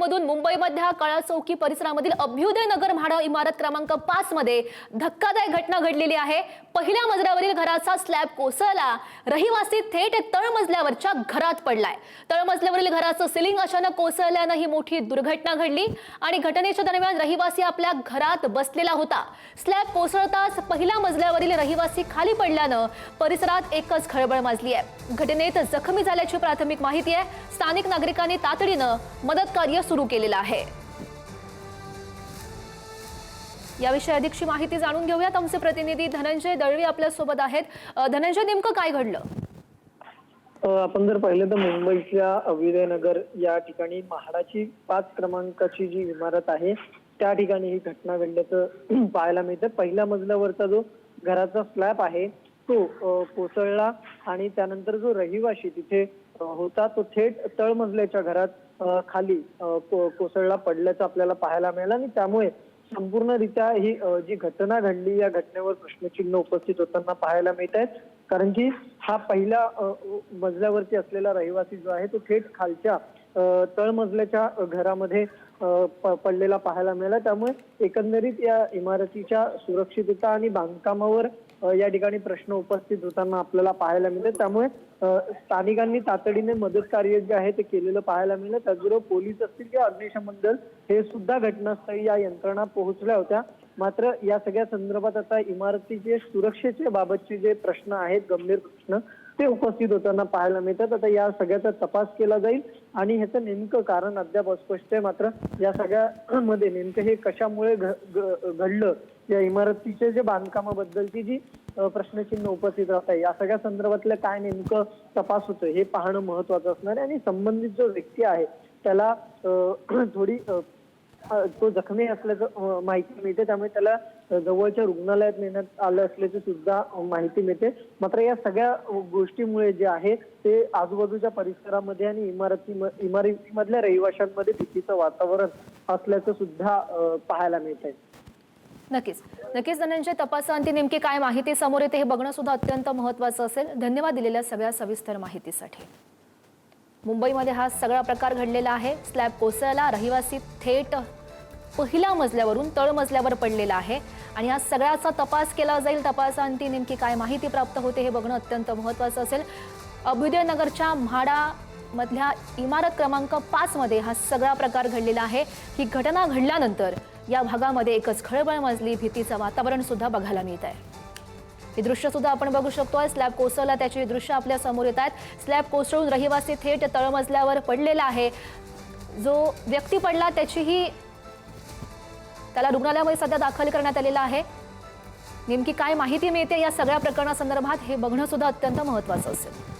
घटनेमधून मुंबईमधल्या काळा चौकी परिसरामधील अभ्युदय नगर म्हाडा इमारत क्रमांक 5 मध्ये धक्कादायक घटना घडलेली आहे। पहिल्या मजल्यावरील घराचा स्लॅब कोसळला, रहिवासी थेट तळमजल्यावरच्या घरात पडलाय। तळमजल्यावरील घराचं सिलिंग अचानक कोसळल्याने ही मोठी दुर्घटना घडली आणि घटनेच्या दरम्यान रहिवासी आपल्या घरात बसलेला होता। स्लॅब कोसळताच पहिल्या मजल्यावरील रहिवासी खाली पडल्याने परिसरात एकच खळबळ माजली आहे। घटनेत जखमी झाल्याची प्राथमिक माहिती आहे। स्थानिक नागरिकांनी तातडीने मदत कार्य सुरू केलेलं आहे। याविषयी अधिकची माहिती जाणून घेऊयात। आमचे प्रतिनिधी धनंजय दळवी आपल्या सोबत आहेत। धनंजय, नेमकं काय घडलं? आपण जर पाहिलं तर मुंबईच्या अभ्युदय नगर या ठिकाणी म्हाडाची 5 क्रमांकाची जी इमारत आहे त्या ठिकाणी ही घटना घडल्याचं पाहायला मिळतं। पहिल्या मजल्यावरचा जो घराचा स्लॅब आहे तो कोसळला आणि त्यानंतर जो रहिवासी तिथे होता तो थेट तळमजल्याच्या घरात खाली कोसळला पडल्याचं आपल्याला पाहायला मिळालं आणि त्यामुळे संपूर्णरित्या ही जी घटना घडली या घटनेवर प्रश्नचिन्ह उपस्थित होताना पाहायला मिळत आहेत। कारण की हा पहिल्या मजल्यावरती असलेला रहिवासी जो आहे तो थेट खालच्या तळमजल्याच्या घरामध्ये पडलेला पाहायला मिळाला। त्यामुळे एकंदरीत या इमारतीच्या सुरक्षितता आणि बांधकामावर या ठिकाणी प्रश्न उपस्थित होताना आपल्याला पाहायला मिळते। त्यामुळे स्थानिकांनी तातडीने मदत कार्य जे आहे ते केलेलं पाहायला मिळालं। त्याचबरोबर पोलीस असतील किंवा अग्निशमन दल हे सुद्धा घटनास्थळी या यंत्रणा पोहोचल्या होत्या। मात्र या सगळ्या संदर्भात आता इमारतीचे सुरक्षेच्या बाबतचे जे प्रश्न आहेत, गंभीर प्रश्न ते उपस्थित होताना पाहायला मिळतात। आता या सगळ्याचा तपास केला जाईल आणि ह्याचं नेमकं कारण अद्याप अस्पष्ट आहे। मात्र या सगळ्यामध्ये नेमकं हे कशामुळे घडलं, या इमारतीचे जे बांधकामाबद्दलची जी प्रश्नचिन्ह उपस्थित राहत आहे, या सगळ्या संदर्भातलं काय नेमकं तपास होतं हे पाहणं महत्वाचं असणार आहे। आणि संबंधित जो व्यक्ती आहे त्याला थोडी तो जखमी असल्याचं माहिती मिळते, त्यामुळे त्याला जवळच्या रुग्णालयात नेण्यात आलं असल्याची सुद्धा माहिती मिळते। मात्र या सगळ्या गोष्टीमुळे जे आहे ते आजूबाजूच्या परिसरामध्ये आणि इमारतीमधल्या रहिवाशांमध्ये भीतीचं वातावरण असल्याचं सुद्धा पाहायला मिळत आहे। नक्कीच धनंजय, तपासाअंती नेमकी काय माहिती समोर येते हे बघणं सुद्धा अत्यंत महत्त्वाचं असेल। धन्यवाद दिलेल्या सगळ्या सविस्तर माहितीसाठी। मुंबईमध्ये हा सगळा प्रकार घडलेला आहे। स्लॅब कोसळला, रहिवासी थेट पहिल्या मजल्यावरून तळमजल्यावर पडलेला आहे आणि या सगळ्याचा तपास केला जाईल। तपासाअंती नेमकी काय माहिती प्राप्त होते हे बघणं अत्यंत महत्त्वाचं असेल। अभ्युदय नगरच्या म्हाडा मधल्या इमारत क्रमांक 5 मध्ये हा सगळा प्रकार घडलेला आहे। ही घटना घडल्यानंतर या भागामध्ये एकच खळबळ माजली, भीतीचं वातावरण सुद्धा बघायला मिळत आहे। हे दृश्य सुद्धा आपण बघू शकतोय। स्लॅब कोसळला त्याची दृश्य आपल्या समोर येत आहेत। स्लॅब कोसळून रहिवासी थेट तळमजल्यावर पडलेला आहे। जो व्यक्ती पडला त्याला रुग्णालयामध्ये सध्या दाखल करण्यात आलेला आहे। नेमकी काय माहिती मिळते या सगळ्या प्रकरणासंदर्भात हे बघणं सुद्धा अत्यंत महत्त्वाचं असेल।